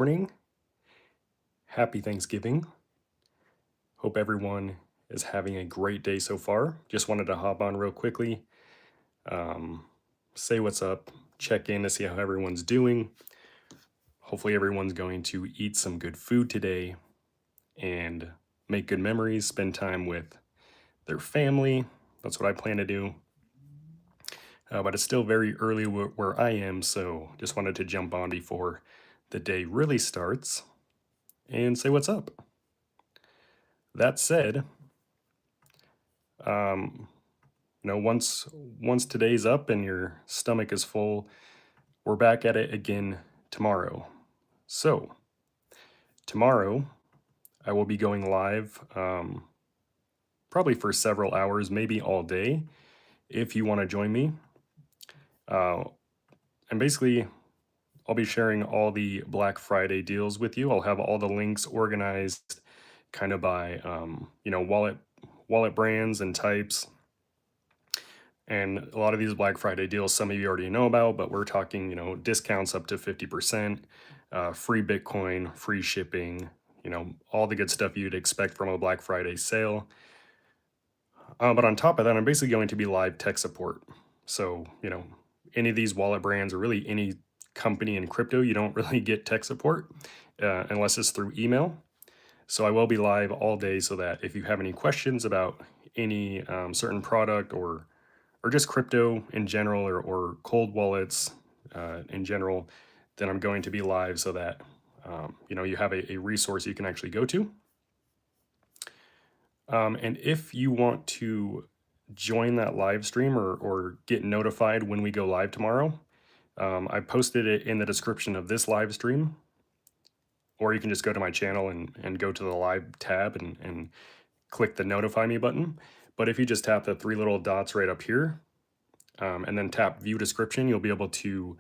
Morning. Happy Thanksgiving. Hope everyone is having a great day so far. Just wanted to hop on real quickly, um, say what's up, check in to see how everyone's doing. Hopefully, everyone's going to eat some good food today and make good memories, spend time with their family. That's what I plan to do. But it's still very early where I am, so just wanted to jump on before the day really starts and say what's up. That said, um, once today's up and your stomach is full, we're back at it again tomorrow. So tomorrow I will be going live, probably for several hours, maybe all day, if you want to join me. Uh, and basically, I'll be sharing all the Black Friday deals with you. I'll have all the links organized, kind of by wallet brands and types. And a lot of these Black Friday deals, some of you already know about, but we're talking, discounts up to 50%, free Bitcoin, free shipping, all the good stuff you'd expect from a Black Friday sale. But on top of that, I'm basically going to be live tech support. So, any of these wallet brands or really any company in crypto, you don't really get tech support unless it's through email. So I will be live all day so that if you have any questions about any certain product or just crypto in general or cold wallets in general, then I'm going to be live so that you have a resource you can actually go to. And if you want to join that live stream or get notified when we go live tomorrow, I posted it in the description of this live stream, or you can just go to my channel and go to the live tab and click the notify me button. But if you just tap the three little dots right up here, and then tap view description, you'll be able to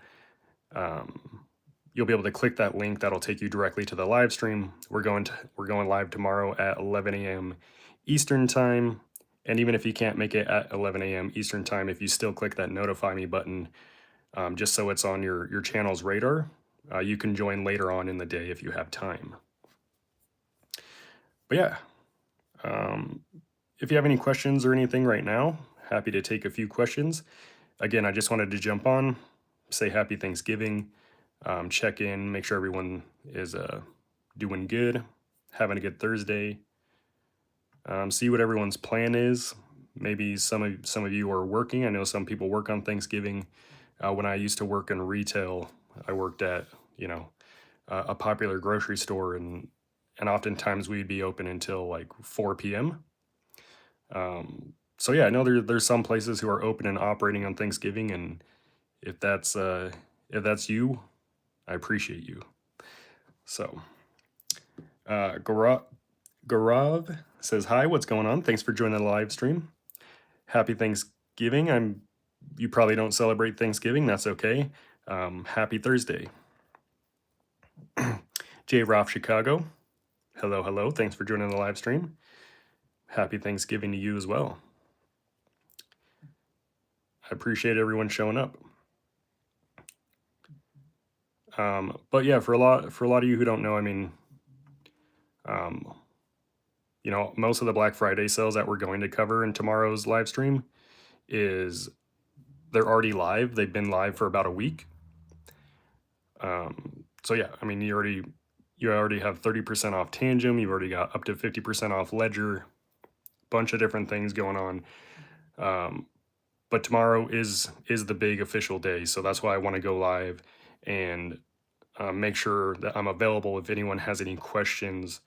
click that link that'll take you directly to the live stream. We're going live tomorrow at 11 a.m. Eastern time. And even if you can't make it at 11 a.m. Eastern time, if you still click that notify me button, just so it's on your channel's radar, you can join later on in the day if you have time. But yeah, if you have any questions or anything right now, happy to take a few questions. Again, I just wanted to jump on, say happy Thanksgiving, check in, make sure everyone is doing good, having a good Thursday. See what everyone's plan is. Maybe some of you are working. I know some people work on Thanksgiving. When I used to work in retail, I worked at a popular grocery store, and oftentimes we'd be open until like 4 p.m. So yeah, I know there's some places who are open and operating on Thanksgiving, and if that's you, I appreciate you. So, Garav says, "Hi, what's going on? Thanks for joining the live stream. Happy Thanksgiving. You probably don't celebrate Thanksgiving. That's okay. Happy Thursday." J. Roth Chicago. Hello, hello. Thanks for joining the live stream. Happy Thanksgiving to you as well. I appreciate everyone showing up. But yeah, for a lot of you who don't know, I mean, most of the Black Friday sales that we're going to cover in tomorrow's live stream they're already live. They've been live for about a week. So yeah, I mean, you already have 30% off Tangem. You've already got up to 50% off Ledger. Bunch of different things going on. But tomorrow is the big official day, so that's why I want to go live and make sure that I'm available if anyone has any questions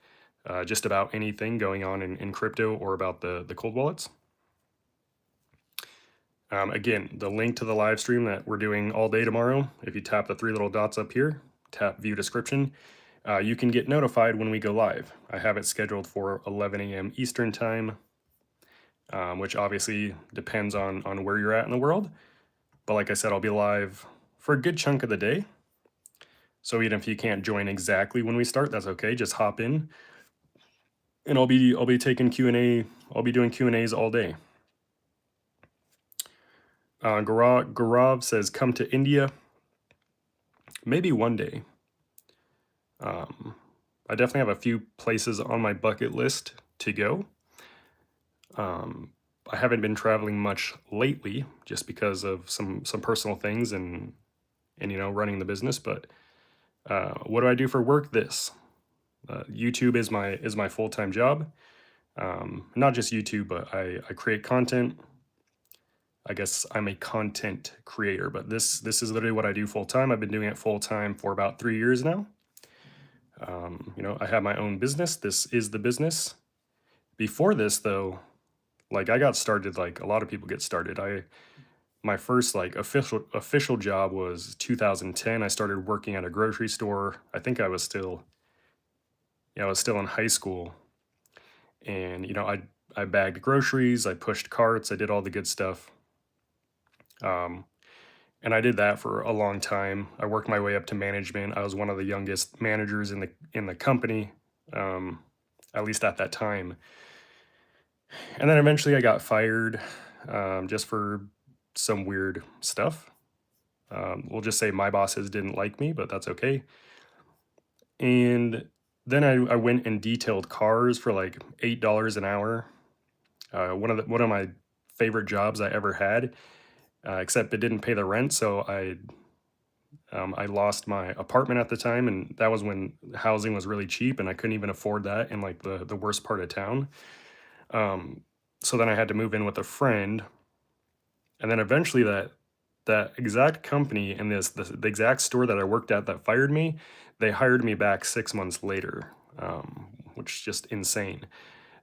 just about anything going on in crypto or about the cold wallets. Again, the link to the live stream that we're doing all day tomorrow, if you tap the three little dots up here, tap view description, you can get notified when we go live. I have it scheduled for 11 a.m. Eastern time, which obviously depends on where you're at in the world. But like I said, I'll be live for a good chunk of the day. So even if you can't join exactly when we start, that's okay. Just hop in, and I'll be taking Q&A. I'll be doing Q&As all day. Gaurav says, "Come to India. Maybe one day." Um, I definitely have a few places on my bucket list to go. Um, I haven't been traveling much lately just because of some personal things and running the business. But what do I do for work? This YouTube is my full time job. Not just YouTube, but I create content. I guess I'm a content creator, but this is literally what I do full time. I've been doing it full time for about 3 years now. I have my own business. This is the business. Before this, though, like I got started like a lot of people get started. I My first like official job was 2010. I started working at a grocery store. I think I was still yeah, I was still in high school, and I bagged groceries, I pushed carts, I did all the good stuff. Um, and I did that for a long time. I worked my way up to management. I was one of the youngest managers in the company, um, at least at that time. And then eventually I got fired, just for some weird stuff. We'll just say my bosses didn't like me, but that's okay. And then I went and detailed cars for like $8 an hour. One of my favorite jobs I ever had, except it didn't pay the rent, so I lost my apartment at the time, and that was when housing was really cheap, and I couldn't even afford that in like the worst part of town. Um, so then I had to move in with a friend, and then eventually that exact company and the exact store that I worked at that fired me, they hired me back 6 months later, which is just insane.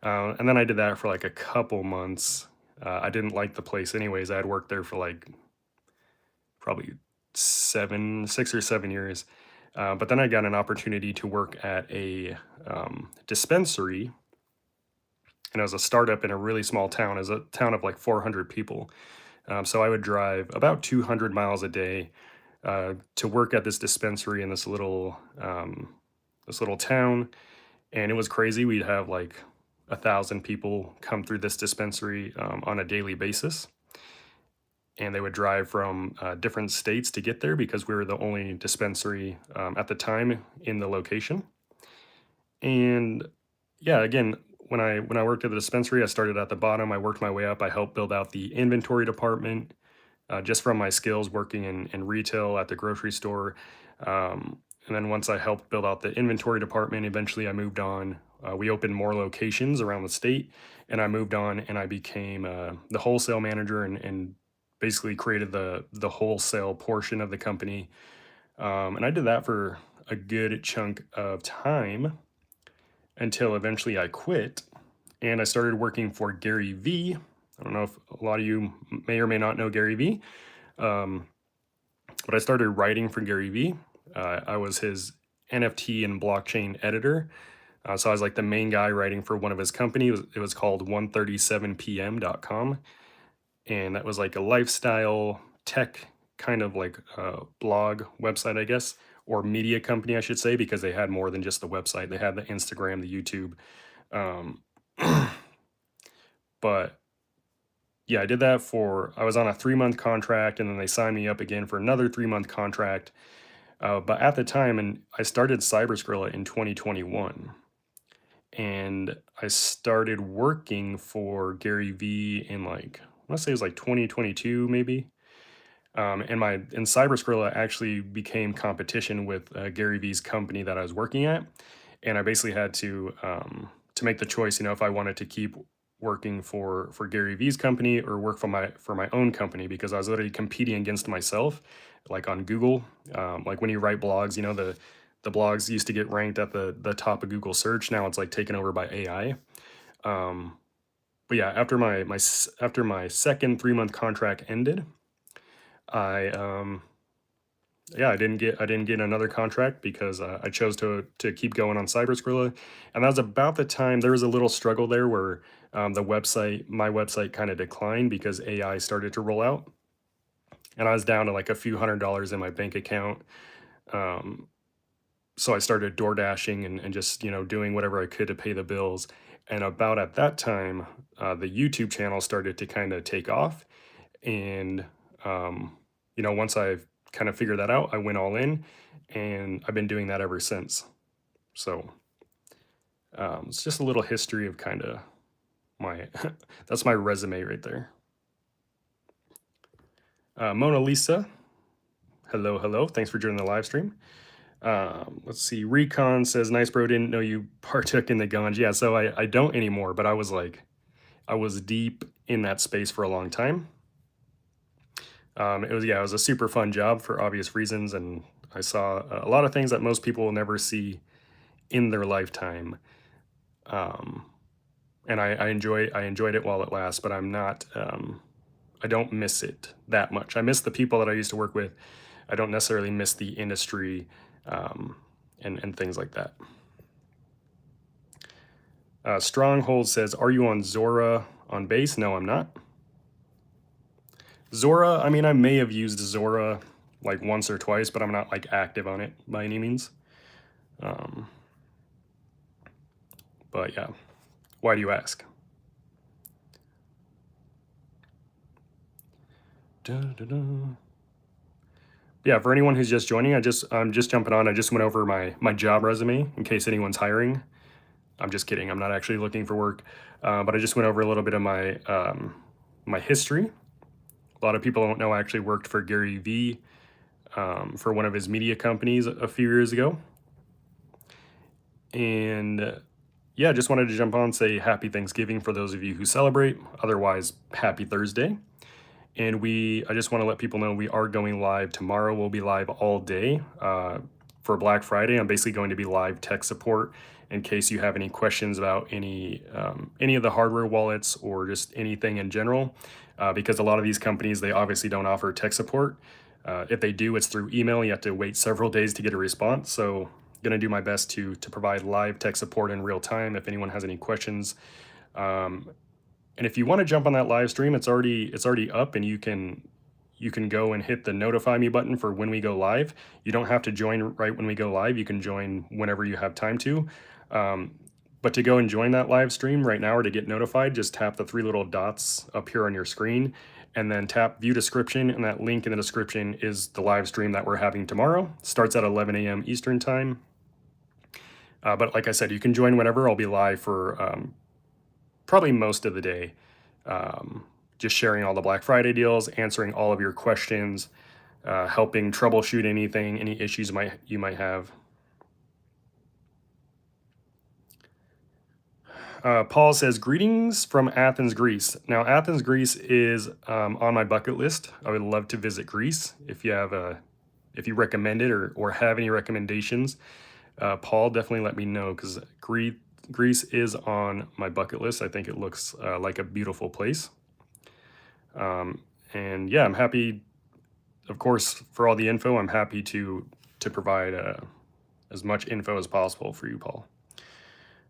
And then I did that for like a couple months. I didn't like the place anyways. I had worked there for like probably 6 or 7 years. But then I got an opportunity to work at a dispensary, and it was a startup in a really small town. It was a town of like 400 people. So I would drive about 200 miles a day to work at this dispensary in this little town, and it was crazy. We'd have like 1,000 people come through this dispensary on a daily basis, and they would drive from different states to get there because we were the only dispensary at the time in the location. And yeah, again, when I worked at the dispensary, I started at the bottom. I worked my way up. I helped build out the inventory department, just from my skills working in retail at the grocery store. Um, and then once I helped build out the inventory department, eventually I moved on. We opened more locations around the state, and I moved on and I became the wholesale manager, and basically created the wholesale portion of the company. And I did that for a good chunk of time until eventually I quit and I started working for Gary Vee. I don't know if a lot of you may or may not know Gary Vee, um, but I started writing for Gary Vee. I was his NFT and blockchain editor. So I was like the main guy writing for one of his company. It was called 137pm.com. And that was like a lifestyle tech kind of like blog website, I guess, or media company, I should say, because they had more than just the website. They had the Instagram, the YouTube. Um, but yeah, I did that I was on a 3 month contract, and then they signed me up again for another 3 month contract. But at the time, and I started Cyberskrilla in 2021, and I started working for Gary Vee in like, I want to say it was like 2022, maybe. And Cyberskrilla actually became competition with Gary Vee's company that I was working at, and I basically had to make the choice, if I wanted to keep working for Gary Vee's company or work for my own company, because I was literally competing against myself, like on Google. Like when you write blogs, the blogs used to get ranked at the top of Google search. Now it's like taken over by AI. Um, but yeah, after my second 3 month contract ended, I yeah, I didn't get another contract because I chose to keep going on Cyberskrilla, and that was about the time there was a little struggle there where my website kind of declined because AI started to roll out, and I was down to like a few $100s in my bank account. Um, so I started door dashing and just doing whatever I could to pay the bills. And about at that time, the YouTube channel started to kind of take off, and once I've kind of figured that out, I went all in, and I've been doing that ever since. So it's just a little history of kind of my that's my resume right there. Mona Lisa, hello, hello. Thanks for joining the live stream. Let's see. Recon says, "Nice bro, didn't know you partook in the ganja." Yeah, so I don't anymore, but I was deep in that space for a long time. It was a super fun job for obvious reasons, and I saw a lot of things that most people will never see in their lifetime. Um, and I enjoyed it while it lasts, but I'm not I don't miss it that much. I miss the people that I used to work with. I don't necessarily miss the industry um, and things like that. Stronghold says, "Are you on Zora on base?" No, I'm not. Zora, I mean, I may have used Zora like once or twice, but I'm not like active on it by any means. But yeah, why do you ask? Yeah, for anyone who's just joining, I'm just jumping on. I just went over my job resume in case anyone's hiring. I'm just kidding. I'm not actually looking for work, but I just went over a little bit of my history. A lot of people don't know I actually worked for Gary Vee for one of his media companies a few years ago, and yeah, just wanted to jump on and say happy Thanksgiving for those of you who celebrate. Otherwise, happy Thursday. And I just want to let people know we are going live tomorrow. We'll be live all day for Black Friday. I'm basically going to be live tech support in case you have any questions about any of the hardware wallets or just anything in general. Because a lot of these companies, they obviously don't offer tech support. If they do, it's through email. You have to wait several days to get a response. So going to do my best to provide live tech support in real time if anyone has any questions. And if you want to jump on that live stream, it's already up, and you can go and hit the notify me button for when we go live. You don't have to join right when we go live. You can join whenever you have time to. But to go and join that live stream right now or to get notified, just tap the three little dots up here on your screen and then tap view description. And that link in the description is the live stream that we're having tomorrow. Starts at 11 a.m. Eastern time. But like I said, you can join whenever. I'll be live for probably most of the day, just sharing all the Black Friday deals, answering all of your questions, helping troubleshoot any issues you might have. Paul says, "Greetings from Athens, Greece." Now, Athens, Greece is on my bucket list. I would love to visit Greece. If you recommend it or have any recommendations, Paul, definitely let me know, because Greece is on my bucket list. I think it looks like a beautiful place. And yeah, I'm happy, of course, for all the info. I'm happy to provide as much info as possible for you, Paul.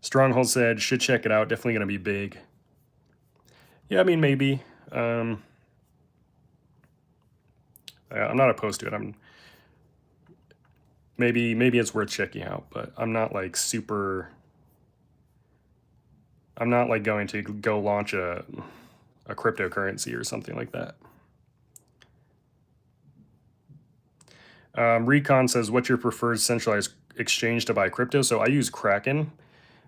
Stronghold said, "Should check it out. Definitely going to be big." Yeah, I mean, maybe. I'm not opposed to it. Maybe it's worth checking out, but I'm not like I'm not like going to go launch a cryptocurrency or something like that. Recon says, "What's your preferred centralized exchange to buy crypto?" So I use Kraken.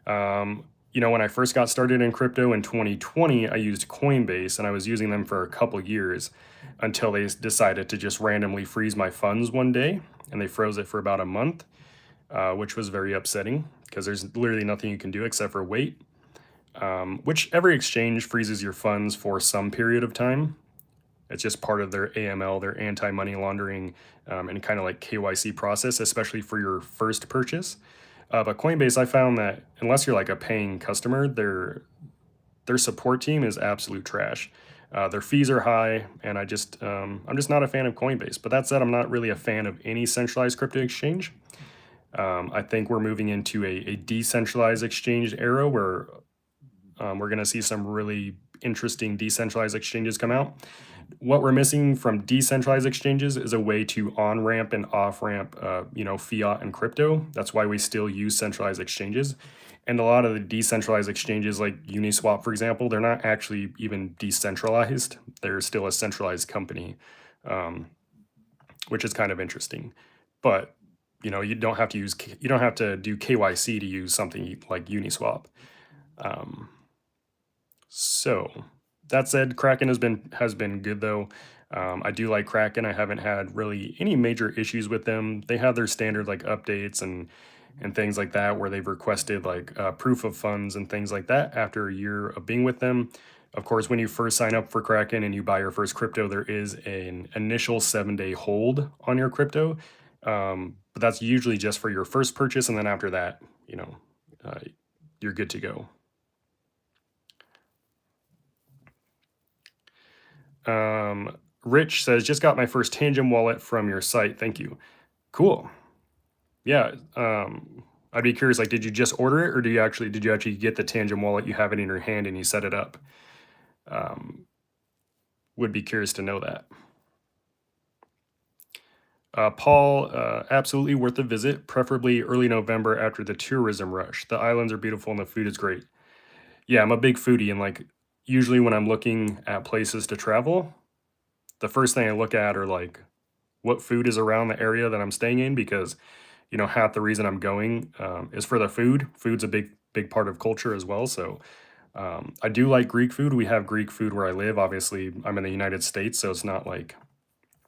When I first got started in crypto in 2020, I used Coinbase, and I was using them for a couple years until they decided to just randomly freeze my funds one day, and they froze it for about a month, which was very upsetting because there's literally nothing you can do except for wait. Which every exchange freezes your funds for some period of time. It's just part of their AML, their anti-money laundering, and kind of like KYC process, especially for your first purchase. But Coinbase, I found that unless you're like a paying customer, their support team is absolute trash. Their fees are high, and I'm just not a fan of Coinbase. But that said, I'm not really a fan of any centralized crypto exchange. I think we're moving into a decentralized exchange era where we're going to see some really interesting decentralized exchanges come out. What we're missing from decentralized exchanges is a way to on-ramp and off-ramp, fiat and crypto. That's why we still use centralized exchanges. And a lot of the decentralized exchanges like Uniswap, for example, they're not actually even decentralized. They're still a centralized company, which is kind of interesting. But you don't have to you don't have to do KYC to use something like Uniswap. Um, so that said, Kraken has been good though. I do like Kraken. I haven't had really any major issues with them. They have their standard like updates and things like that where they've requested like proof of funds and things like that after a year of being with them. Of course, when you first sign up for Kraken and you buy your first crypto, there is an initial 7-day hold on your crypto. But that's usually just for your first purchase, and then after that, uh, you're good to go. Rich says, just got my first Tangent wallet from your site. Thank you. Cool. Yeah. I'd be curious, like, did you just order it or did you actually get the Tangent wallet? You have it in your hand and you set it up. Would be curious to know that. Paul, absolutely worth a visit, preferably early November after the tourism rush. The islands are beautiful and the food is great. Yeah, I'm a big foodie, and like usually when I'm looking at places to travel, the first thing I look at are like what food is around the area that I'm staying in because half the reason I'm going is for the food. Food's a big part of culture as well. So I do like Greek food. We have Greek food where I live. Obviously, I'm in the United States, so it's not like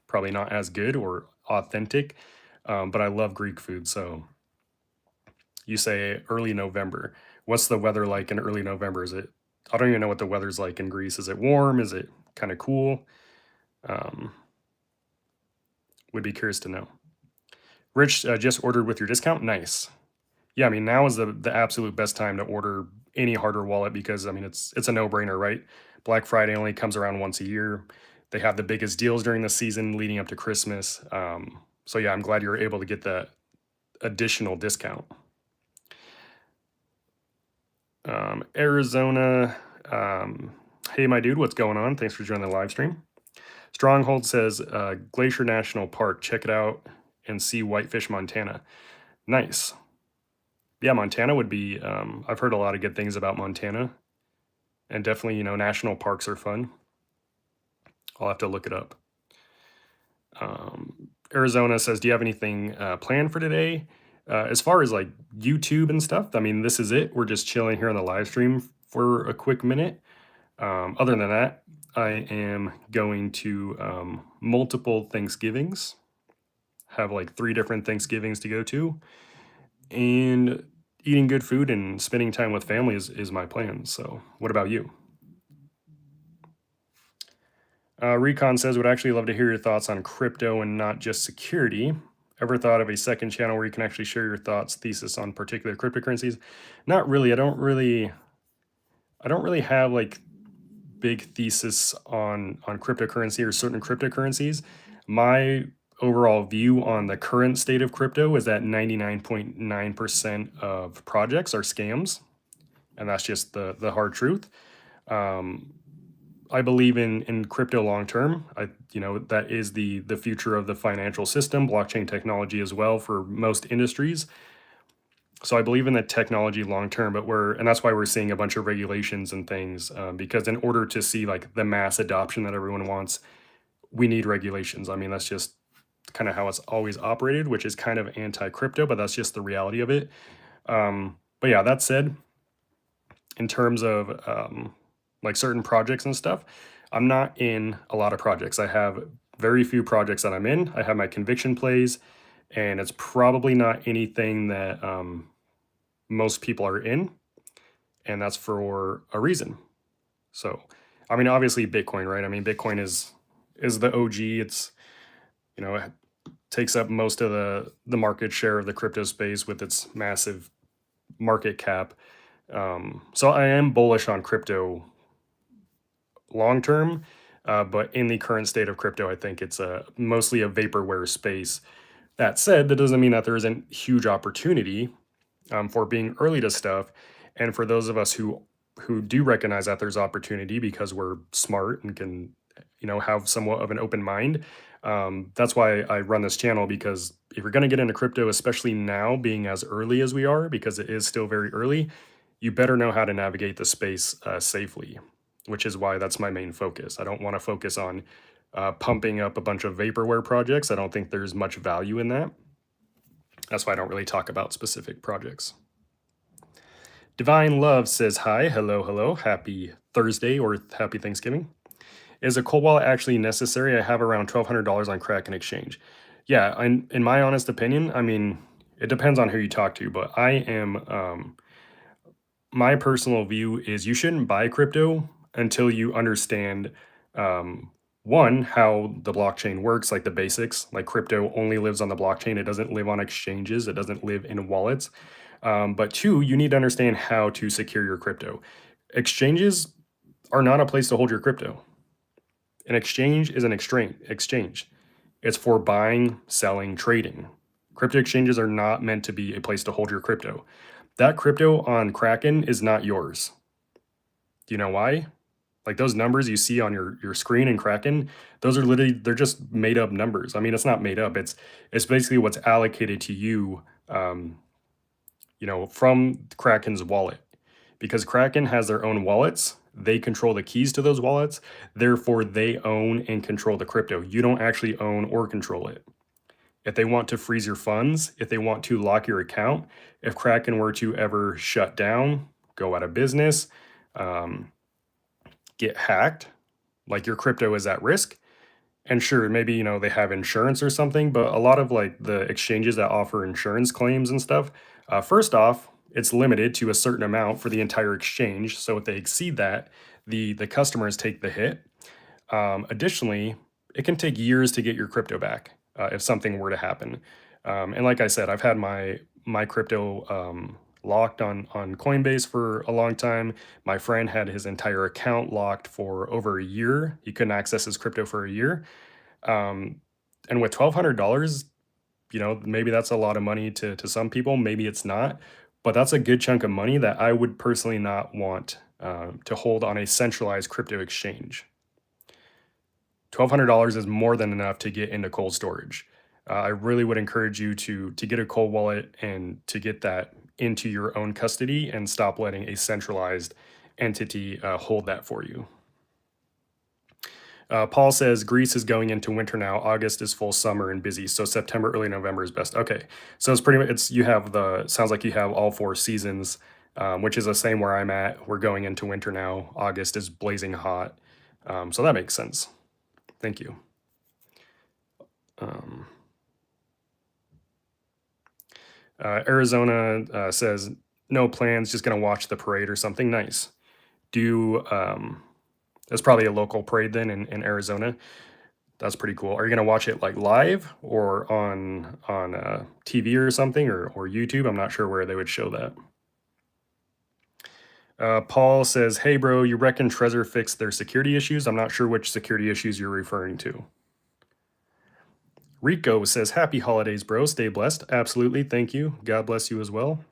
probably not as good or authentic. But I love Greek food. So you say early November. What's the weather like in early November? I don't even know what the weather's like in Greece. Is it warm? Is it kind of cool? Would be curious to know. Rich just ordered with your discount. Nice. Yeah, I mean now is the absolute best time to order any hardware wallet because I mean it's a no-brainer, right? Black Friday only comes around once a year. They have the biggest deals during the season leading up to Christmas. So yeah, I'm glad you were able to get that additional discount. Arizona, hey my dude, what's going on? Thanks for joining the live stream. Stronghold says Glacier National Park. Check it out and see Whitefish, Montana. Nice. Yeah, Montana would be. I've heard a lot of good things about Montana, and definitely, national parks are fun. I'll have to look it up. Arizona says, "Do you have anything planned for today?" As far as like YouTube and stuff, I mean, this is it. We're just chilling here on the live stream for a quick minute. Other than that, I am going to multiple Thanksgivings. Have like 3 different Thanksgivings to go to, and eating good food and spending time with family is my plan. So, what about you? Recon says, would actually love to hear your thoughts on crypto and not just security. Ever thought of a second channel where you can actually share your thoughts, thesis on particular cryptocurrencies? Not really. I don't really have like big thesis on cryptocurrency or certain cryptocurrencies. My overall view on the current state of crypto is that 99.9% of projects are scams, and that's just the hard truth. I believe in crypto long term. That is the future of the financial system, blockchain technology as well for most industries. So I believe in the technology long term, and that's why we're seeing a bunch of regulations and things because in order to see like the mass adoption that everyone wants, we need regulations. I mean, that's just kind of how it's always operated, which is kind of anti-crypto, but that's just the reality of it. But yeah, that said, in terms of like certain projects and stuff, I'm not in a lot of projects. I have very few projects that I'm in. I have my conviction plays, and it's probably not anything that most people are in, and that's for a reason. So, I mean, obviously Bitcoin, right? I mean, Bitcoin is the OG. It's it takes up most of the market share of the crypto space with its massive market cap. So I am bullish on crypto long term, but in the current state of crypto, I think it's mostly a vaporware space. That said, that doesn't mean that there isn't huge opportunity for being early to stuff, and for those of us who do recognize that there's opportunity because we're smart and can have somewhat of an open mind. That's why I run this channel, because if you're going to get into crypto, especially now being as early as we are, because it is still very early, you better know how to navigate the space safely, which is why that's my main focus. I don't want to focus on pumping up a bunch of vaporware projects. I don't think there's much value in that. That's why I don't really talk about specific projects. Divine Love says hi, hello, hello, happy Thursday or happy Thanksgiving. Is a cold wallet actually necessary? I have around $1,200 on Kraken Exchange. Yeah, in my honest opinion, I mean, it depends on who you talk to, but my personal view is you shouldn't buy crypto until you understand um, one, how the blockchain works, like the basics. Like crypto only lives on the blockchain, it doesn't live on exchanges, it doesn't live in wallets. But two, you need to understand how to secure your crypto. Exchanges are not a place to hold your crypto. An exchange is an exchange. It's for buying, selling, trading. Crypto exchanges are not meant to be a place to hold your crypto. That crypto on Kraken is not yours. Do you know why? Like those numbers you see on your screen in Kraken, those are literally they're just made up numbers. I mean, it's not made up. It's basically what's allocated to you, um, from Kraken's wallet. Because Kraken has their own wallets, they control the keys to those wallets. Therefore, they own and control the crypto. You don't actually own or control it. If they want to freeze your funds, if they want to lock your account, if Kraken were to ever shut down, go out of business, um, get hacked, like your crypto is at risk. And sure, maybe, they have insurance or something, but a lot of like the exchanges that offer insurance claims and stuff, first off, it's limited to a certain amount for the entire exchange. So if they exceed that, the customers take the hit. Additionally, it can take years to get your crypto back if something were to happen. And like I said, I've had my crypto locked on Coinbase for a long time. My friend had his entire account locked for over a year. He couldn't access his crypto for a year. Um, and with $1,200, maybe that's a lot of money to some people. Maybe it's not, but that's a good chunk of money that I would personally not want to hold on a centralized crypto exchange. $1,200 is more than enough to get into cold storage. I really would encourage you to get a cold wallet and to get that into your own custody and stop letting a centralized entity hold that for you. Paul says Greece is going into winter now. August is full summer and busy, so September, early November is best. Okay, so it's pretty much you have sounds like you have all four seasons, which is the same where I'm at. We're going into winter now. August is blazing hot, so that makes sense. Thank you. Um, Arizona says no plans, just gonna watch the parade or something nice. That's probably a local parade then in Arizona. That's pretty cool. Are you gonna watch it like live or on TV or something or YouTube? I'm not sure where they would show that. Paul says, "Hey bro, you reckon Trezor fixed their security issues? I'm not sure which security issues you're referring to." Rico says, "Happy holidays, bro. Stay blessed." Absolutely, thank you. God bless you as well.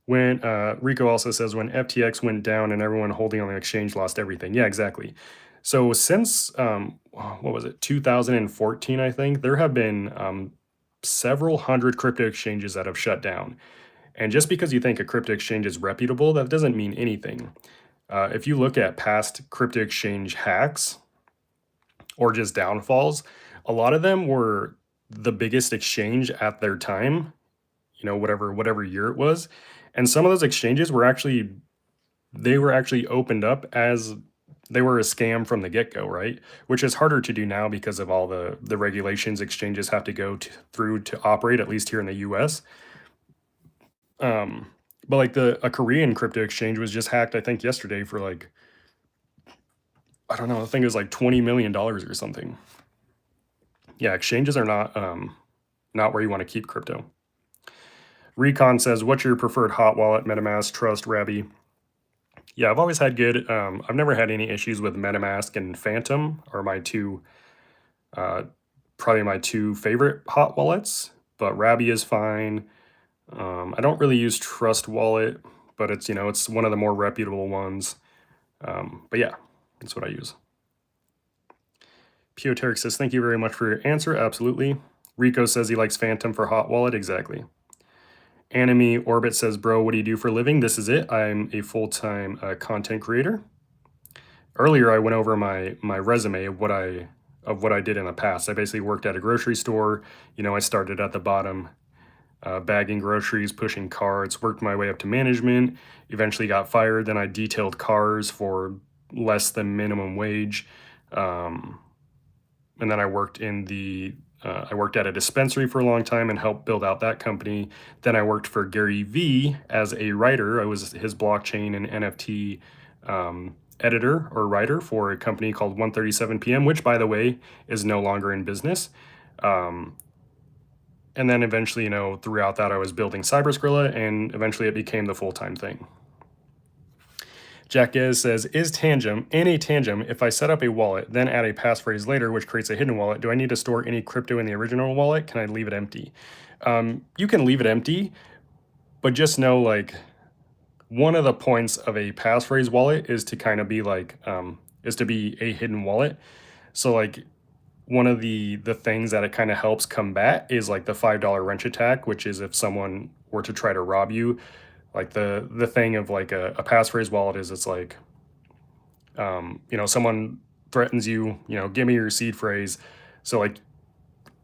When Rico also says when FTX went down and everyone holding on the exchange lost everything. Yeah, exactly. So since what was it, 2014, I think there have been several hundred crypto exchanges that have shut down. And just because you think a crypto exchange is reputable, that doesn't mean anything. If you look at past crypto exchange hacks or just downfalls, a lot of them were the biggest exchange at their time, whatever year it was. And some of those exchanges were actually opened up as they were a scam from the get-go, right? Which is harder to do now because of all the regulations exchanges have to go through to operate, at least here in the US. But like a Korean crypto exchange was just hacked, I think yesterday for like, I don't know, I think it was like $20 million or something. Yeah, exchanges are not where you want to keep crypto. Recon says, "What's your preferred hot wallet? MetaMask, Trust, Rabby?" Yeah, I've always had good. I've never had any issues with MetaMask and Phantom are my two, probably my two favorite hot wallets. But Rabby is fine. I don't really use Trust Wallet, but it's one of the more reputable ones. But yeah, that's what I use. Pioteric says, "Thank you very much for your answer." Absolutely. Rico says he likes Phantom for hot wallet. Exactly. Anime Orbit says, "Bro, what do you do for a living?" This is it. I'm a full-time content creator. Earlier, I went over my resume of what I did in the past. I basically worked at a grocery store. I started at the bottom, bagging groceries, pushing carts, worked my way up to management, eventually got fired. Then I detailed cars for less than minimum wage. And then I worked I worked at a dispensary for a long time and helped build out that company. Then I worked for Gary Vee as a writer. I was his blockchain and NFT editor or writer for a company called 137 PM, which, by the way, is no longer in business. And then eventually, throughout that, I was building Cyberskrilla, and eventually it became the full-time thing. Jack Gez says, is Tangem, in a Tangem, if I set up a wallet, then add a passphrase later, which creates a hidden wallet, do I need to store any crypto in the original wallet? Can I leave it empty? You can leave it empty, but just know, like, one of the points of a passphrase wallet is to kind of be like, is to be a hidden wallet. So, like, one of the things that it kind of helps combat is like the $5 wrench attack, which is if someone were to try to rob you. Like the thing of like a passphrase wallet is it's like, someone threatens you, give me your seed phrase. So like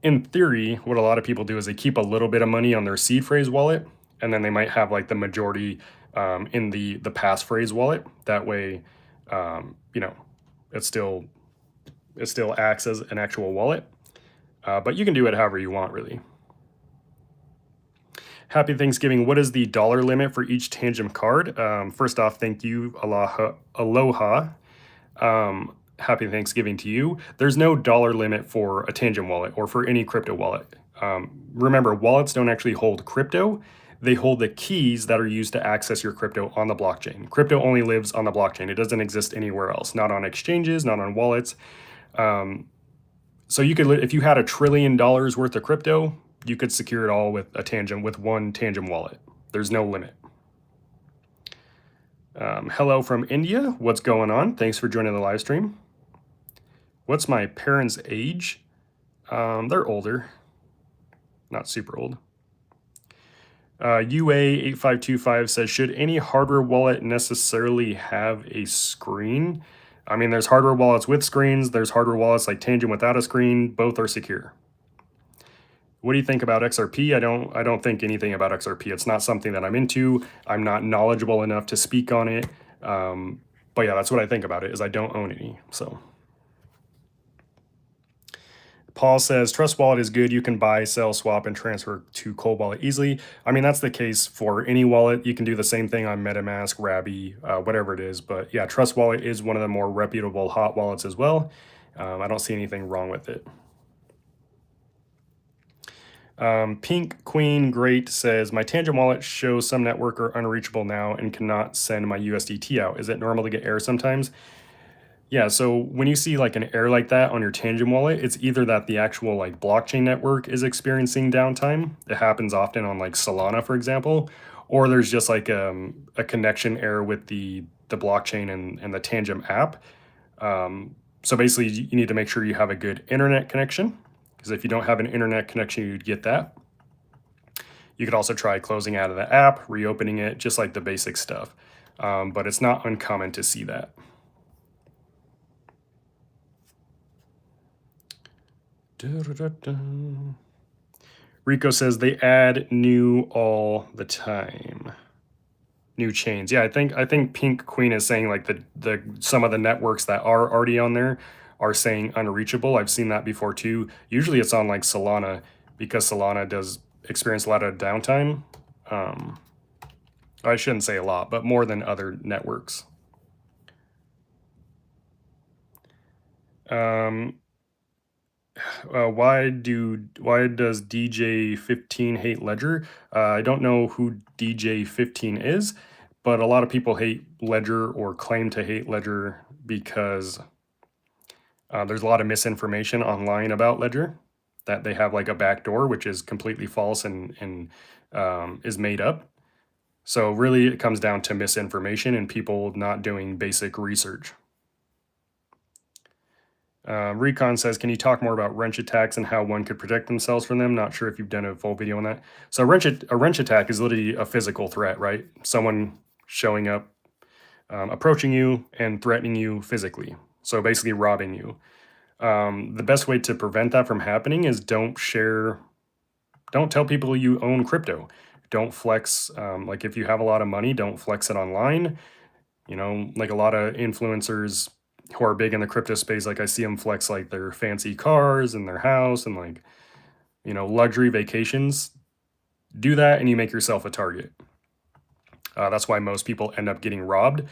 in theory, what a lot of people do is they keep a little bit of money on their seed phrase wallet, and then they might have like the majority in the passphrase wallet. That way, it still acts as an actual wallet. But you can do it however you want, really. Happy Thanksgiving. What is the dollar limit for each Tangem card? First off, thank you. Aloha. Happy Thanksgiving to you. There's no dollar limit for a Tangem wallet or for any crypto wallet. Remember, wallets don't actually hold crypto. They hold the keys that are used to access your crypto on the blockchain. Crypto only lives on the blockchain. It doesn't exist anywhere else, not on exchanges, not on wallets. So you could, if you had $1 trillion worth of crypto, you could secure it all with a Tangem, with one Tangem wallet. There's no limit. Hello from India. What's going on? Thanks for joining the live stream. What's my parents' age? They're older, not super old. UA8525 says, should any hardware wallet necessarily have a screen? I mean, there's hardware wallets with screens. There's hardware wallets like Tangem without a screen. Both are secure. What do you think about XRP? I don't think anything about XRP. It's not something that I'm into. I'm not knowledgeable enough to speak on it. But yeah, that's what I think about it, is I don't own any. So Paul says, Trust Wallet is good. You can buy, sell, swap, and transfer to Cold Wallet easily. I mean, that's the case for any wallet. You can do the same thing on MetaMask, Rabby, whatever it is. But yeah, Trust Wallet is one of the more reputable hot wallets as well. I don't see anything wrong with it. Pink Queen Great says, my Tangem wallet shows some network are unreachable now and cannot send my USDT out. Is it normal to get error sometimes? Yeah, so when you see like an error like that on your Tangem wallet, it's either that the actual like blockchain network is experiencing downtime. It happens often on like Solana, for example, or there's just like a connection error with the blockchain and the Tangem app. So basically, you need to make sure you have a good internet connection, because if you don't have an internet connection, you'd get that. You could also try closing out of the app, reopening it, just like the basic stuff. But it's not uncommon to see that. Rico says they add new all the time. New chains. Yeah, I think Pink Queen is saying like the some of the networks that are already on there are saying unreachable. I've seen that before too. Usually it's on like Solana, because Solana does experience a lot of downtime. I shouldn't say a lot, but more than other networks. Why does DJ15 hate Ledger? I don't know who DJ15 is, but a lot of people hate Ledger or claim to hate Ledger because there's a lot of misinformation online about Ledger, that they have like a backdoor, which is completely false and is made up. So really it comes down to misinformation and people not doing basic research. Recon says, can you talk more about wrench attacks and how one could protect themselves from them? Not sure if you've done a full video on that. So a wrench attack is literally a physical threat, right? Someone showing up, approaching you and threatening you physically. So basically robbing you. The best way to prevent that from happening is don't share don't tell people you own crypto. Don't flex. Like if you have a lot of money, don't flex it online. You know, like a lot of influencers who are big in the crypto space, like I see them flex like their fancy cars and their house and like, you know, luxury vacations. Do that and you make yourself a target. That's why most people end up getting robbed.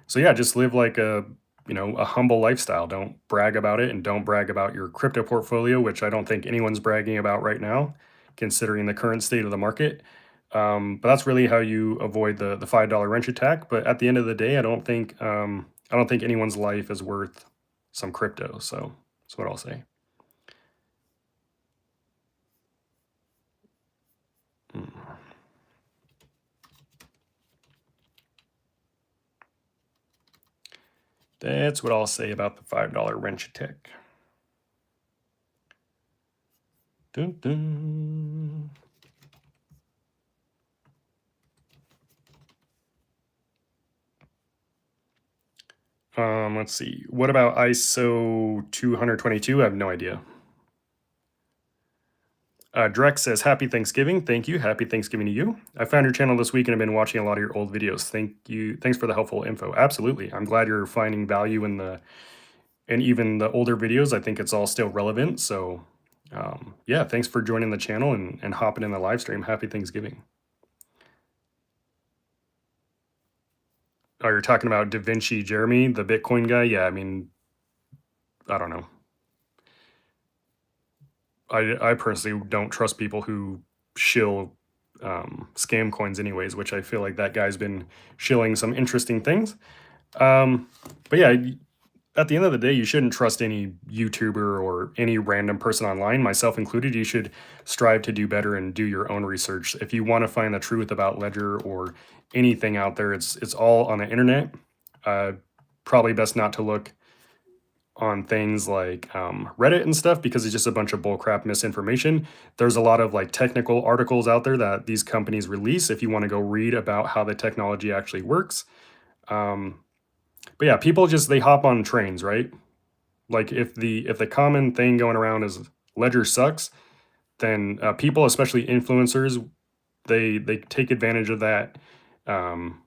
So yeah, just live like a, you know, a humble lifestyle. Don't brag about it, and don't brag about your crypto portfolio, which I don't think anyone's bragging about right now, considering the current state of the market. But that's really how you avoid the $5 wrench attack. But at the end of the day, I don't think anyone's life is worth some crypto. So that's what I'll say. Mm. That's what I'll say about the $5 wrench attack. Dun, dun. Let's see. What about ISO 222? I have no idea. Drex says, Happy Thanksgiving. Thank you. Happy Thanksgiving to you. I found your channel this week and I've been watching a lot of your old videos. Thank you. Thanks for the helpful info. Absolutely. I'm glad you're finding value in and even the older videos. I think it's all still relevant. So yeah, thanks for joining the channel and hopping in the live stream. Happy Thanksgiving. Oh, you're talking about Da Vinci Jeremy, the Bitcoin guy? Yeah, I mean, I don't know. I personally don't trust people who shill scam coins anyways, which I feel like that guy's been shilling some interesting things. But yeah, at the end of the day, you shouldn't trust any YouTuber or any random person online, myself included. You should strive to do better and do your own research. If you want to find the truth about Ledger or anything out there, it's all on the internet. Probably best not to look on things like Reddit and stuff, because it's just a bunch of bullcrap misinformation. There's a lot of like technical articles out there that these companies release if you want to go read about how the technology actually works. But yeah, people just they hop on trains, right? Like if the common thing going around is Ledger sucks, then people, especially influencers, they take advantage of that. Um,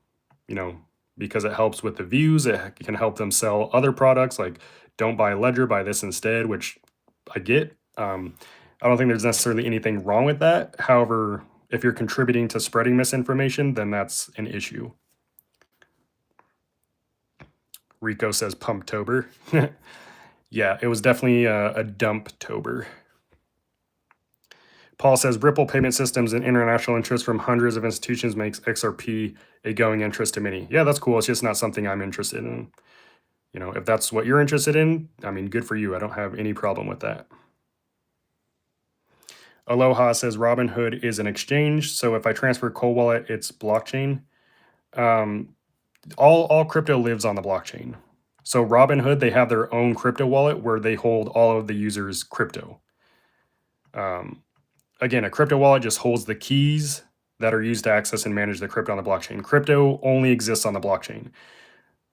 you know, because it helps with the views. It can help them sell other products like don't buy Ledger, buy this instead, which I get. I don't think there's necessarily anything wrong with that. However, if you're contributing to spreading misinformation, then that's an issue. Rico says Pumptober. Yeah, it was definitely a dump-tober. Paul says Ripple payment systems and international interest from hundreds of institutions makes XRP a going interest to many. Yeah, that's cool. It's just not something I'm interested in. You know, if that's what you're interested in, I mean, good for you. I don't have any problem with that. Aloha says Robinhood is an exchange. So if I transfer Cold Wallet, it's blockchain. All crypto lives on the blockchain. So Robinhood, they have their own crypto wallet where they hold all of the users' crypto. Again, a crypto wallet just holds the keys that are used to access and manage the crypto on the blockchain. Crypto only exists on the blockchain.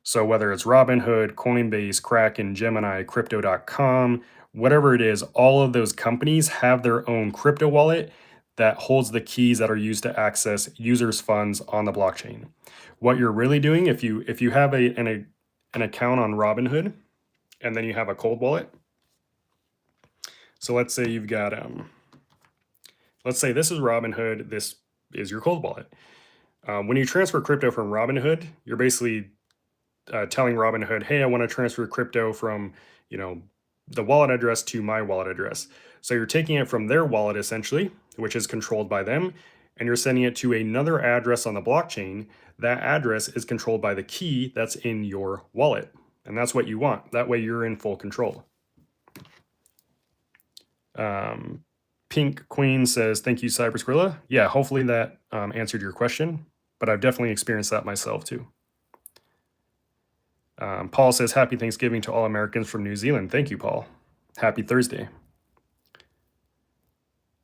So whether it's Robinhood, Coinbase, Kraken, Gemini, Crypto.com, whatever it is, all of those companies have their own crypto wallet that holds the keys that are used to access users' funds on the blockchain. What you're really doing, if you have an account on Robinhood and then you have a cold wallet, so let's say you've got let's say this is Robinhood, this is your cold wallet. When you transfer crypto from Robinhood, you're basically telling Robinhood, hey, I want to transfer crypto from, you know, the wallet address to my wallet address. So you're taking it from their wallet essentially, which is controlled by them, and you're sending it to another address on the blockchain. That address is controlled by the key that's in your wallet. And that's what you want. That way you're in full control. Pink Queen says, thank you, Cypress Gorilla. Yeah, hopefully that answered your question, but I've definitely experienced that myself too. Paul says, happy Thanksgiving to all Americans from New Zealand. Thank you, Paul. Happy Thursday.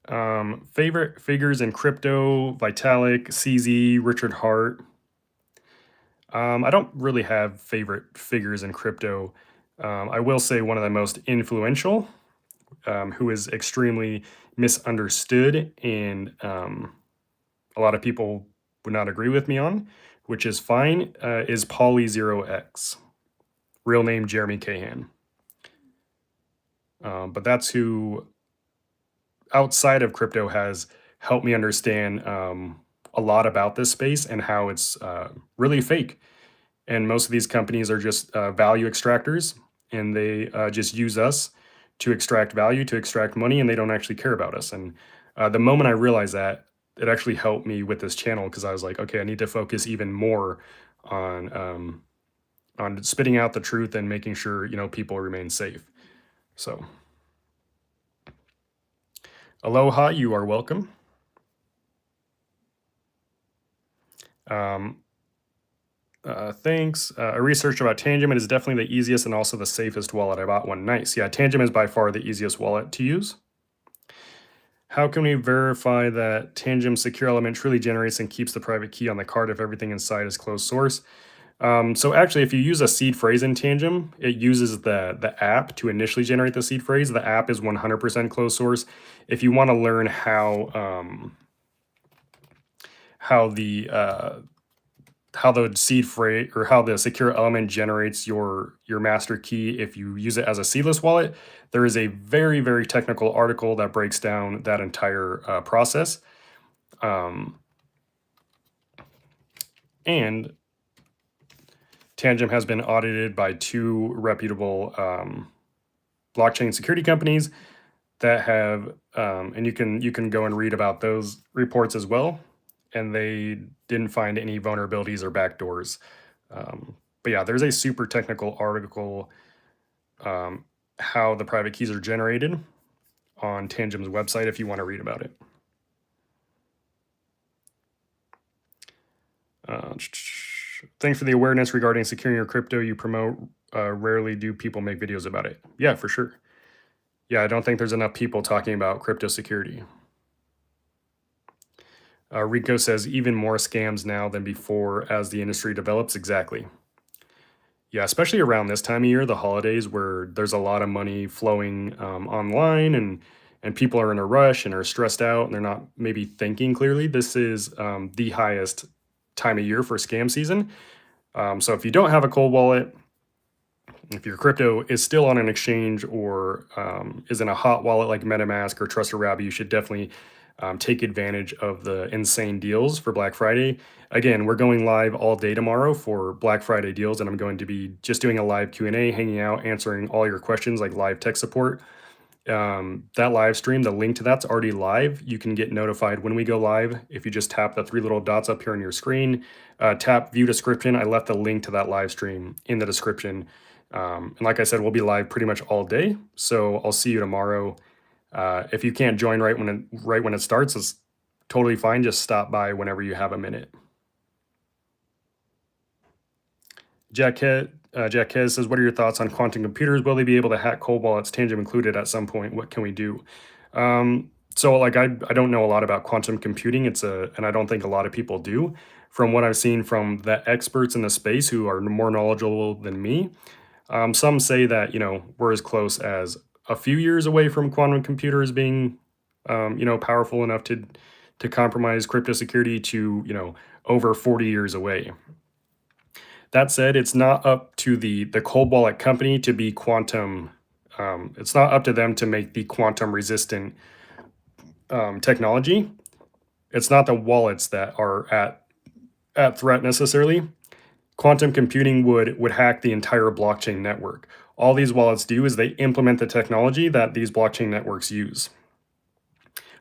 Favorite figures in crypto, Vitalik, CZ, Richard Hart. I don't really have favorite figures in crypto. I will say one of the most influential, who is extremely misunderstood and a lot of people would not agree with me on, which is fine, is Poly0x, real name Jeremy Cahan. But that's who outside of crypto has helped me understand a lot about this space and how it's really fake. And most of these companies are just value extractors, and they just use us to extract value, to extract money, and they don't actually care about us. And the moment I realized that, it actually helped me with this channel because I was like, okay, I need to focus even more on spitting out the truth and making sure people remain safe. So, aloha, you are welcome. Thanks. A research about Tangem. It is definitely the easiest and also the safest wallet. I bought one. Nice. Yeah, Tangem is by far the easiest wallet to use. How can we verify that Tangem secure element truly generates and keeps the private key on the card if everything inside is closed source? So actually, if you use a seed phrase in Tangem, it uses the app to initially generate the seed phrase. The app is 100% closed source. If you want to learn how the seed phrase or how the secure element generates your master key if you use it as a seedless wallet, there is a very, very technical article that breaks down that entire process. And Tangem has been audited by 2 reputable blockchain security companies that have, and you can go and read about those reports as well. And they didn't find any vulnerabilities or backdoors. But yeah, there's a super technical article how the private keys are generated on Tangem's website if you want to read about it. Thanks for the awareness regarding securing your crypto you promote. Rarely do people make videos about it. Yeah, for sure. Yeah, I don't think there's enough people talking about crypto security. Rico says even more scams now than before as the industry develops. Exactly. Yeah, especially around this time of year, the holidays, where there's a lot of money flowing online, and people are in a rush and are stressed out and they're not maybe thinking clearly. This is the highest time of year for scam season. So if you don't have a cold wallet, if your crypto is still on an exchange or is in a hot wallet like MetaMask or Trusted Rabbit, you should definitely take advantage of the insane deals for Black Friday. Again, we're going live all day tomorrow for Black Friday deals, and I'm going to be just doing a live Q&A, hanging out, answering all your questions like live tech support. That live stream, the link to that's already live. You can get notified when we go live if you just tap the 3 little dots up here on your screen, tap view description. I left the link to that live stream in the description. And like I said, we'll be live pretty much all day. So I'll see you tomorrow. If you can't join right when it starts, it's totally fine. Just stop by whenever you have a minute. Jack Hez says, what are your thoughts on quantum computers? Will they be able to hack cold wallets, Tangem included, at some point? What can we do? So like I don't know a lot about quantum computing. And I don't think a lot of people do. From what I've seen from the experts in the space who are more knowledgeable than me, some say that we're as close as a few years away from quantum computers being powerful enough to compromise crypto security to over 40 years away. That said, it's not up to the cold wallet company to be quantum. It's not up to them to make the quantum resistant technology. It's not the wallets that are at threat necessarily. Quantum computing would hack the entire blockchain network. All these wallets do is they implement the technology that these blockchain networks use.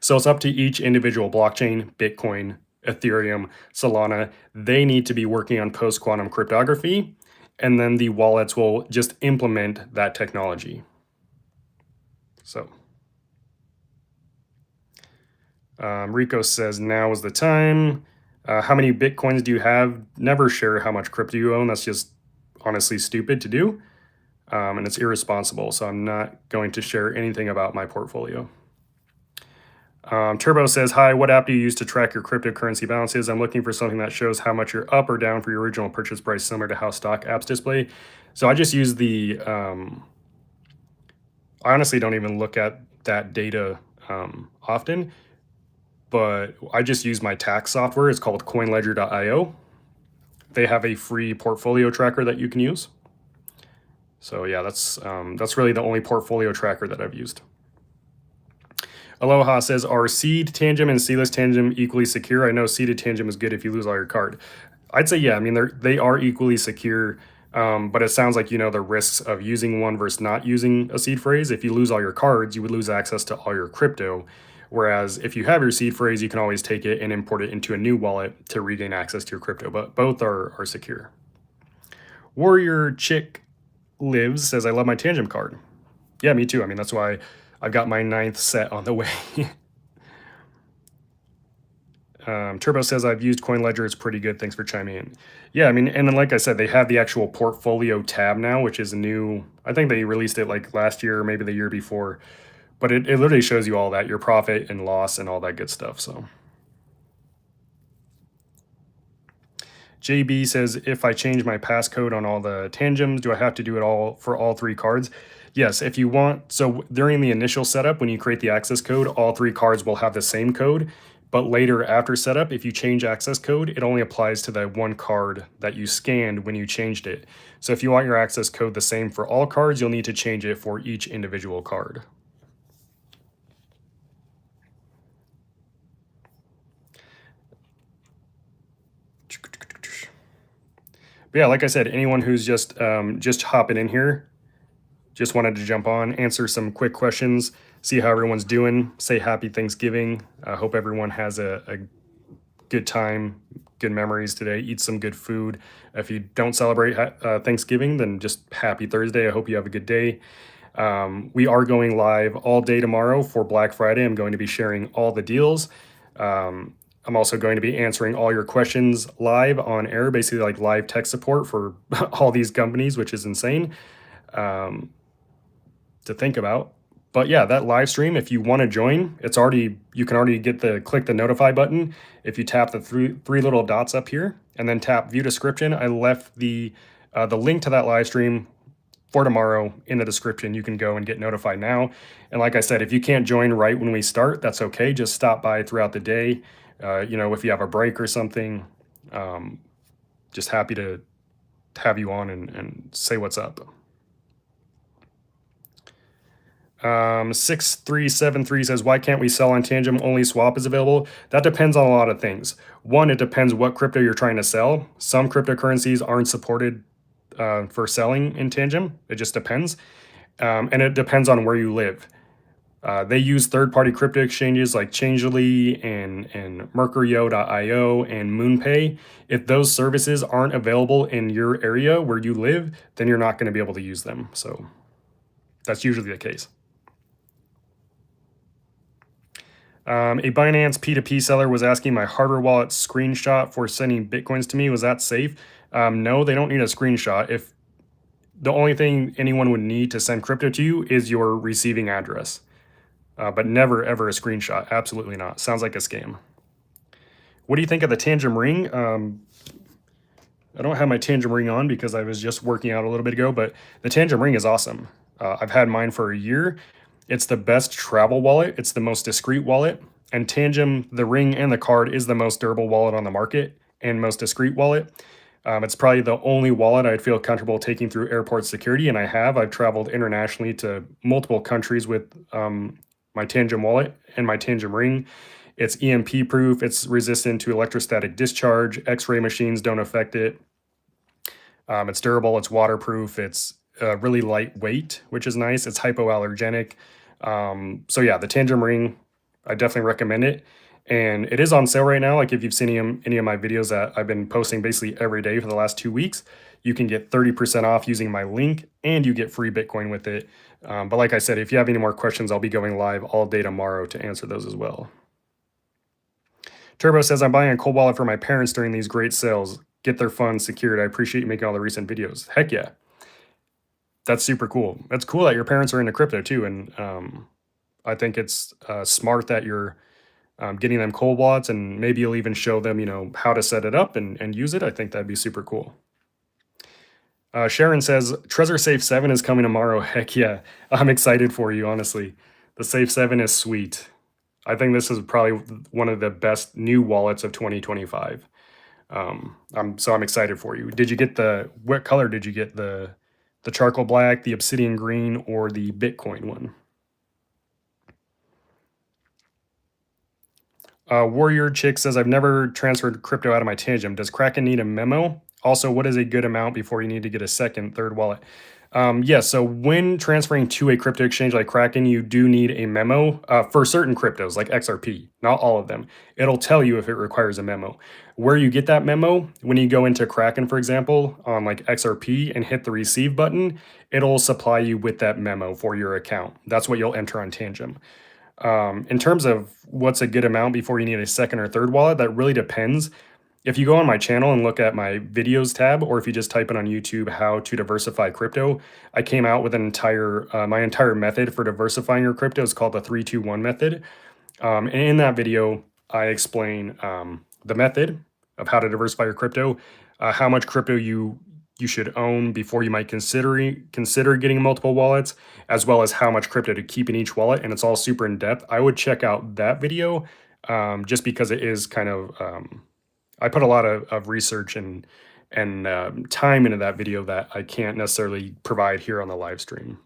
So it's up to each individual blockchain, Bitcoin, Ethereum, Solana. They need to be working on post-quantum cryptography, and then the wallets will just implement that technology. So Rico says, now is the time. How many Bitcoins do you have? Never share how much crypto you own. That's just honestly stupid to do. And it's irresponsible. So I'm not going to share anything about my portfolio. Turbo says, hi, what app do you use to track your cryptocurrency balances? I'm looking for something that shows how much you're up or down for your original purchase price, similar to how stock apps display. So I just use I honestly don't even look at that data often, but I just use my tax software. It's called CoinLedger.io. They have a free portfolio tracker that you can use. So yeah, that's really the only portfolio tracker that I've used. Aloha says, are seed tangent and seedless tangent equally secure? I know seeded tangent is good if you lose all your card. I'd say, yeah, I mean, they are equally secure, but it sounds like you know the risks of using one versus not using a seed phrase. If you lose all your cards, you would lose access to all your crypto. Whereas if you have your seed phrase, you can always take it and import it into a new wallet to regain access to your crypto, but both are secure. Warrior Chick Lives says, I love my tangent card. Yeah, me too. I mean, that's why I've got my 9th set on the way. Turbo says, I've used CoinLedger. It's pretty good. Thanks for chiming in. Yeah, I mean, and then like I said, they have the actual portfolio tab now, which is new. I think they released it like last year or maybe the year before. But it literally shows you all that, your profit and loss and all that good stuff. So JB says, if I change my passcode on all the tangems, do I have to do it all for all 3 cards? Yes, if you want. So during the initial setup, when you create the access code, all 3 cards will have the same code. But later after setup, if you change access code, it only applies to the 1 card that you scanned when you changed it. So if you want your access code the same for all cards, you'll need to change it for each individual card. But yeah, like I said, anyone who's just hopping in here, just wanted to jump on, answer some quick questions, see how everyone's doing, say happy Thanksgiving. I hope everyone has a good time, good memories today, eat some good food. If you don't celebrate Thanksgiving, then just happy Thursday. I hope you have a good day. We are going live all day tomorrow for Black Friday. I'm going to be sharing all the deals. I'm also going to be answering all your questions live on air, basically like live tech support for all these companies, which is insane to think about. But yeah, that live stream, if you want to join, you can already click the notify button. If you tap the three little dots up here and then tap view description, I left the link to that live stream for tomorrow in the description. You can go and get notified now. And like I said, if you can't join right when we start, that's okay. Just stop by throughout the day. If you have a break or something, just happy to have you on and say what's up. 6373 says, why can't we sell on Tangem? Only swap is available. That depends on a lot of things. One, it depends what crypto you're trying to sell. Some cryptocurrencies aren't supported for selling in Tangem. It just depends. And it depends on where you live. They use third-party crypto exchanges like Changelly and Mercurio.io and MoonPay. If those services aren't available in your area where you live, then you're not going to be able to use them. So that's usually the case. A Binance P2P seller was asking my hardware wallet screenshot for sending Bitcoins to me. Was that safe? No, they don't need a screenshot. If the only thing anyone would need to send crypto to you is your receiving address. But never, ever a screenshot. Absolutely not. Sounds like a scam. What do you think of the Tangem ring? I don't have my Tangem ring on because I was just working out a little bit ago, but the Tangem ring is awesome. I've had mine for a year. It's the best travel wallet. It's the most discreet wallet. And Tangem, the ring and the card, is the most durable wallet on the market and most discreet wallet. It's probably the only wallet I'd feel comfortable taking through airport security, and I have. I've traveled internationally to multiple countries with my Tangem wallet and my Tangem ring. It's EMP proof. It's resistant to electrostatic discharge. X-ray machines don't affect it. It's durable. It's waterproof. It's really lightweight, which is nice. It's hypoallergenic. So yeah, the Tangem ring, I definitely recommend it. And it is on sale right now. Like if you've seen any of my videos that I've been posting basically every day for the last 2 weeks, you can get 30% off using my link and you get free Bitcoin with it. But like I said, if you have any more questions, I'll be going live all day tomorrow to answer those as well. Turbo says, I'm buying a cold wallet for my parents during these great sales. Get their funds secured. I appreciate you making all the recent videos. Heck yeah. That's super cool. That's cool that your parents are into crypto too. And I think it's smart that you're getting them cold wallets, and maybe you'll even show them, how to set it up and use it. I think that'd be super cool. Sharon says, Trezor Safe 7 is coming tomorrow. Heck yeah. I'm excited for you, honestly. The Safe 7 is sweet. I think this is probably one of the best new wallets of 2025. I'm excited for you. Did you get what color did you get? The charcoal black, the obsidian green, or the Bitcoin one? Warrior Chick says, I've never transferred crypto out of my Tangem. Does Kraken need a memo? Also, what is a good amount before you need to get a second, third wallet? Yes, so when transferring to a crypto exchange like Kraken, you do need a memo for certain cryptos like XRP, not all of them. It'll tell you if it requires a memo. Where you get that memo, when you go into Kraken, for example, on like XRP and hit the receive button, it'll supply you with that memo for your account. That's what you'll enter on Tangem. In terms of what's a good amount before you need a second or third wallet, that really depends. If you go on my channel and look at my videos tab, or if you just type in on YouTube how to diversify crypto, I came out with an entire my entire method for diversifying your crypto is called the 3-2-1 method. And in that video, I explain the method of how to diversify your crypto, how much crypto you should own before you might consider getting multiple wallets, as well as how much crypto to keep in each wallet. And it's all super in depth. I would check out that video just because it is kind of I put a lot of research and time into that video that I can't necessarily provide here on the live stream.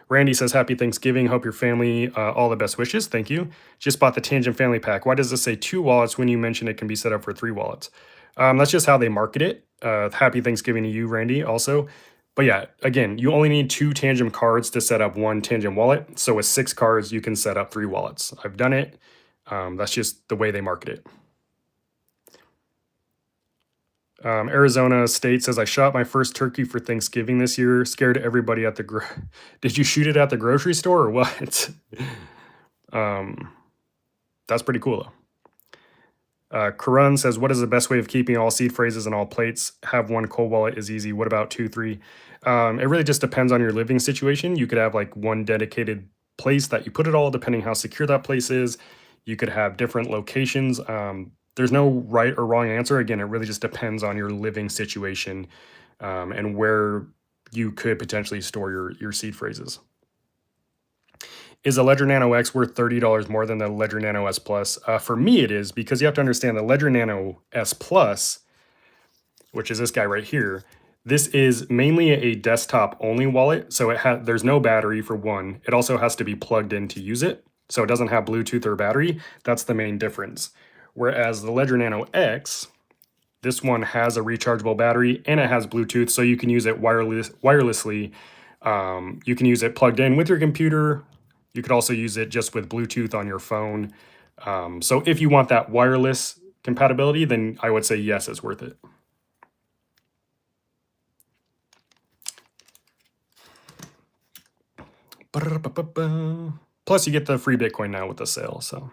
Randy says, happy Thanksgiving. Hope your family all the best wishes. Thank you. Just bought the Tangent Family Pack. Why does this say 2 wallets when you mentioned it can be set up for 3 wallets? That's just how they market it. Happy Thanksgiving to you, Randy, also. But yeah, again, you only need 2 Tangent cards to set up 1 Tangent wallet. So with 6 cards, you can set up 3 wallets. I've done it. That's just the way they market it. Arizona State says, I shot my first turkey for Thanksgiving this year. Scared everybody at the Did you shoot it at the grocery store or what? That's pretty cool though. Karun says, what is the best way of keeping all seed phrases and all plates? Have 1 cold wallet is easy. What about 2, 3? It really just depends on your living situation. You could have like 1 dedicated place that you put it all, depending how secure that place is. You could have different locations. There's no right or wrong answer. Again, it really just depends on your living situation and where you could potentially store your seed phrases. Is the Ledger Nano X worth $30 more than the Ledger Nano S Plus? For me, it is, because you have to understand the Ledger Nano S Plus, which is this guy right here. This is mainly a desktop-only wallet, so there's no battery for one. It also has to be plugged in to use it, so it doesn't have Bluetooth or battery. That's the main difference. Whereas the Ledger Nano X, this one has a rechargeable battery and it has Bluetooth, so you can use it wirelessly. You can use it plugged in with your computer. You could also use it just with Bluetooth on your phone. So if you want that wireless compatibility, then I would say yes, it's worth it. Plus, you get the free Bitcoin now with the sale, so.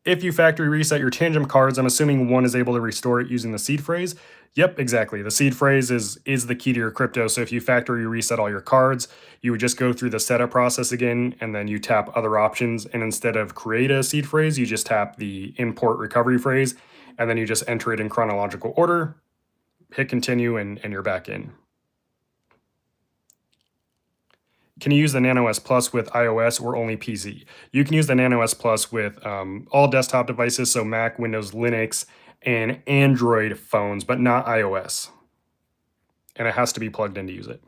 If you factory reset your Tangem cards, I'm assuming one is able to restore it using the seed phrase. Yep, exactly. The seed phrase is the key to your crypto. So if you factory reset all your cards, you would just go through the setup process again, and then you tap other options. And instead of create a seed phrase, you just tap the import recovery phrase, and then you just enter it in chronological order, hit continue, and you're back in. Can you use the Nano S Plus with iOS or only PC? You can use the Nano S Plus with all desktop devices, so Mac, Windows, Linux, and Android phones, but not iOS. And it has to be plugged in to use it.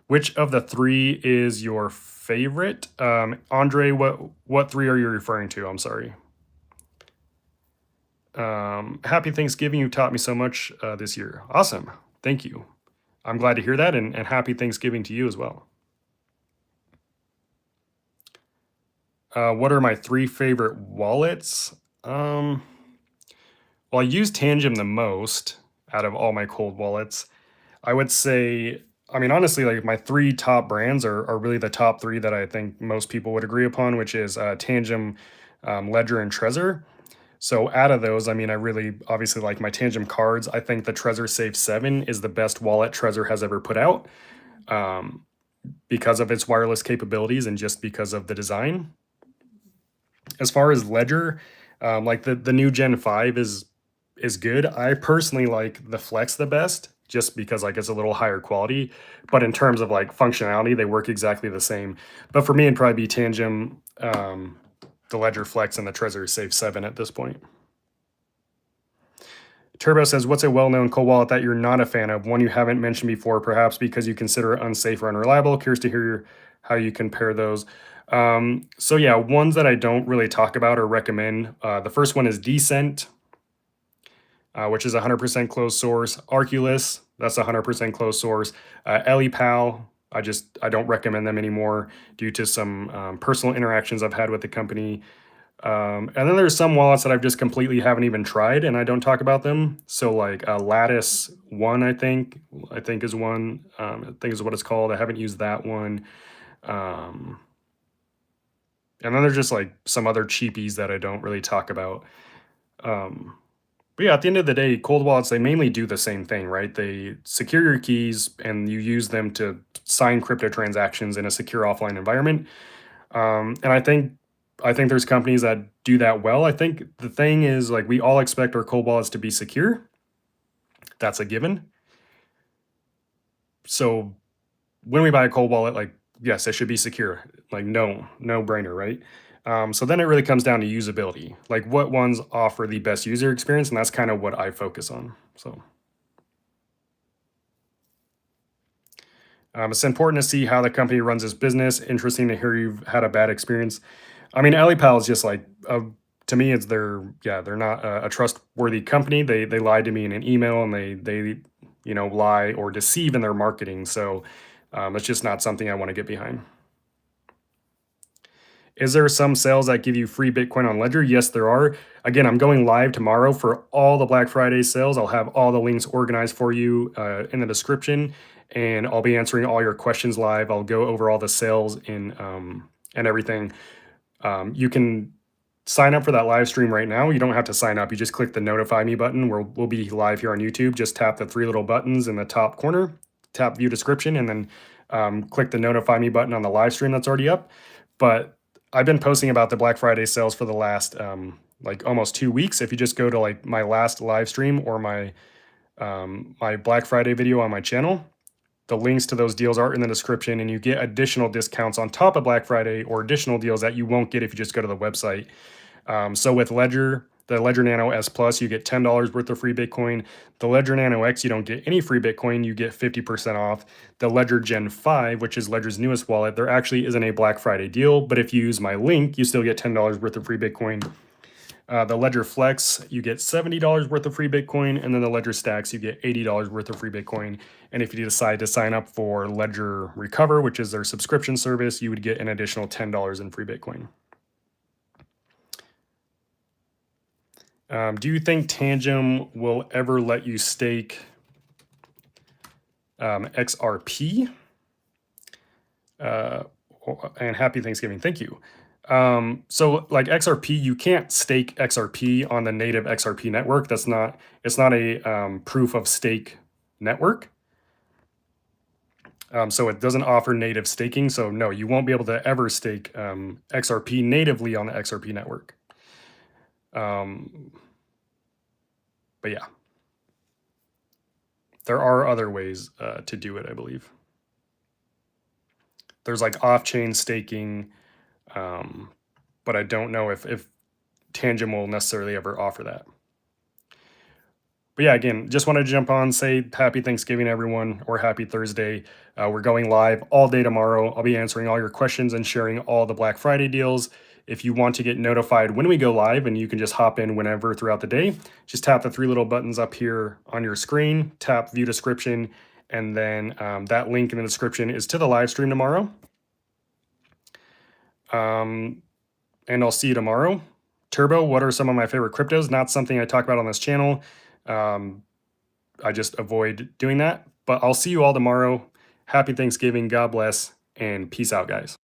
Which of the 3 is your favorite? Andre, what 3 are you referring to? I'm sorry. Happy Thanksgiving. You taught me so much this year. Awesome. Thank you. I'm glad to hear that, and happy Thanksgiving to you as well. What are my 3 favorite wallets? Well, I use Tangem the most out of all my cold wallets. I would say, I mean, honestly, like my 3 top brands are really the top 3 that I think most people would agree upon, which is Tangem, Ledger, and Trezor. So out of those, I mean, I really obviously like my Tangem cards. I think the Trezor Safe 7 is the best wallet Trezor has ever put out because of its wireless capabilities and just because of the design. As far as Ledger, like the new Gen 5 is good. I personally like the Flex the best, just because like it's a little higher quality. But in terms of like functionality, they work exactly the same. But for me, it'd probably be Tangem, the Ledger Flex, and the Trezor Safe 7 at this point. Turbo says, what's a well-known cold wallet that you're not a fan of? One you haven't mentioned before, perhaps because you consider it unsafe or unreliable. Curious to hear how you compare those. So yeah, ones that I don't really talk about or recommend. The first one is Decent, which is 100% closed source. Arculus, that's 100% closed source. EliPal, I don't recommend them anymore due to some personal interactions I've had with the company. And then there's some wallets that I've just completely haven't even tried and I don't talk about them. So like Lattice One, I think is one, I think is what it's called. I haven't used that one. And then there's just like some other cheapies that I don't really talk about. But yeah, at the end of the day, cold wallets, they mainly do the same thing, right? They secure your keys and you use them to sign crypto transactions in a secure offline environment. And I think there's companies that do that well. I think the thing is, like, we all expect our cold wallets to be secure. That's a given. So when we buy a cold wallet, like, yes, it should be secure. Like, no brainer, right? So then it really comes down to usability. Like, what ones offer the best user experience, and that's kind of what I focus on. So it's important to see how the company runs its business. Interesting to hear you've had a bad experience. I mean, EliPal is just like, to me, they're not a trustworthy company. They lied to me in an email, and they lie or deceive in their marketing. So it's just not something I want to get behind. Is there some sales that give you free Bitcoin on Ledger? Yes, there are. Again, I'm going live tomorrow for all the Black Friday sales. I'll have all the links organized for you in the description, and I'll be answering all your questions live. I'll go over all the sales and everything. You can sign up for that live stream right now. You don't have to sign up. You just click the notify me button. We'll be live here on YouTube. Just tap the three little buttons in the top corner, tap view description, and then click the notify me button on the live stream that's already up. But I've been posting about the Black Friday sales for the last like almost 2 weeks. If you just go to like my last live stream or my my Black Friday video on my channel, the links to those deals are in the description, and you get additional discounts on top of Black Friday or additional deals that you won't get if you just go to the website. So with Ledger, the Ledger Nano S Plus, you get $10 worth of free Bitcoin. The Ledger Nano X, you don't get any free Bitcoin. You get 50% off. The Ledger Gen 5, which is Ledger's newest wallet, there actually isn't a Black Friday deal, but if you use my link, you still get $10 worth of free Bitcoin. The Ledger Flex, you get $70 worth of free Bitcoin, and then the Ledger Stacks, you get $80 worth of free Bitcoin. And if you decide to sign up for Ledger Recover, which is their subscription service, you would get an additional $10 in free Bitcoin. Do you think Tangem will ever let you stake XRP? And happy Thanksgiving. Thank you. So like XRP, you can't stake XRP on the native XRP network. It's not a proof of stake network. So it doesn't offer native staking. So no, you won't be able to ever stake XRP natively on the XRP network. But yeah, there are other ways to do it, I believe. There's like off-chain staking, but I don't know if Tangem will necessarily ever offer that. But yeah, again, just wanted to jump on, say happy Thanksgiving, everyone, or happy Thursday. We're going live all day tomorrow. I'll be answering all your questions and sharing all the Black Friday deals. If you want to get notified when we go live, and you can just hop in whenever throughout the day, just tap the three little buttons up here on your screen, tap view description, and then that link in the description is to the live stream tomorrow. And I'll see you tomorrow. Turbo, what are some of my favorite cryptos? Not something I talk about on this channel. I just avoid doing that, but I'll see you all tomorrow. Happy Thanksgiving, God bless, and peace out, guys.